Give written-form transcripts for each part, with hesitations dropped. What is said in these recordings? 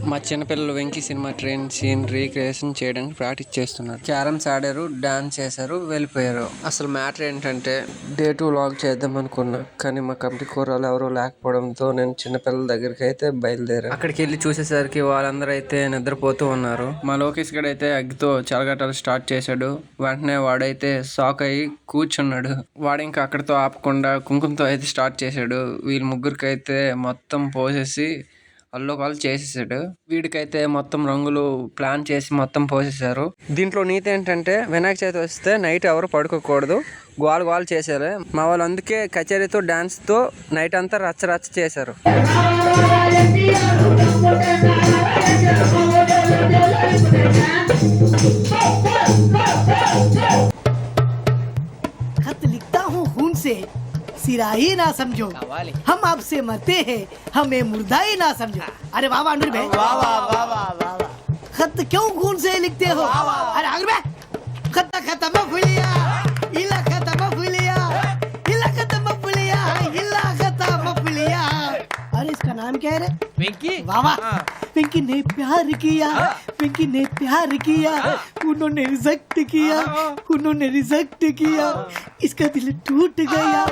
మా చిన్నపిల్లలు Venky cinema train scene recreation చేయడానికి ప్రాక్టీస్ చేస్తున్నారు. క్యారమ్స్ ఆడారు, డాన్స్ చేశారు, వెళ్ళిపోయారు. అసలు మ్యాటర్ ఏంటంటే డే 2 లాగ్ చేద్దాం అనుకున్నా, కానీ మా కమిటీ కూరలు ఎవరూ లేకపోవడంతో నేను చిన్నపిల్లల దగ్గరికి అయితే బయలుదేరా. అక్కడికి వెళ్ళి చూసేసరికి వాళ్ళందరూ అయితే నిద్రపోతూ ఉన్నారు. మా లోకేష్ గడ్ అయితే అగ్గితో చలగటాలు స్టార్ట్ చేశాడు. వెంటనే వాడైతే షాక్ అయ్యి కూర్చున్నాడు. వాడు ఇంకా అక్కడితో ఆపకుండా కుంకుమతో అయితే స్టార్ట్ చేశాడు. వీళ్ళ ముగ్గురికి అయితే మొత్తం పోసేసి అల్లోకాలు చేసేసాడు. వీడికైతే మొత్తం రంగులు ప్లాన్ చేసి మొత్తం పోసేసారు. దీంట్లో నీతి ఏంటంటే వినాయక చవితి వస్తే నైట్ ఎవరు పడుకోకూడదు, గోలు చేశారు. మా వాళ్ళు అందుకే కచేరీతో డాన్స్తో నైట్ అంతా రచ్చ చేశారు. सिरा ही ना समझो, हम आपसे मरते हैं, हमें मुर्दा ही ना समझो। अरे वाह वाह भाई, वाह वाह वाह वाह वाह। खत क्यों खून से लिखते हो? अरे आगे भाई, खत खत्म फुलिया, इला खत्म फुलिया, इला खत्म फुलिया, इला खत्म फुलिया। अरे इसका नाम क्या है रे? पिंकी। वाह वाह, पिंकी ने प्यार किया, पिंकी ने प्यार किया, उन्होंने रिजेक्ट किया, उन्होंने रिजेक्ट किया, इसका दिल टूट गया।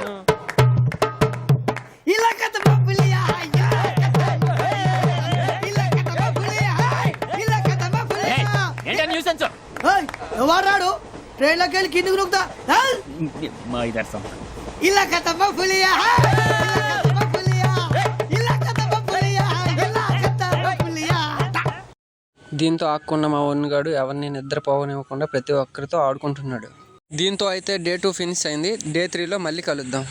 ఎవరాడు ట్రైన్ లోకి వెళ్ళి కిందికి నొక్కుతా దీంతో ఆక్కున్న మా వన్గాడు ఎవరిని నిద్రపోవనివ్వకుండా ప్రతి ఒక్కరితో ఆడుకుంటున్నాడు. దీంతో అయితే డే 2 ఫినిష్ అయింది. డే 3లో మళ్ళీ కలుద్దాం.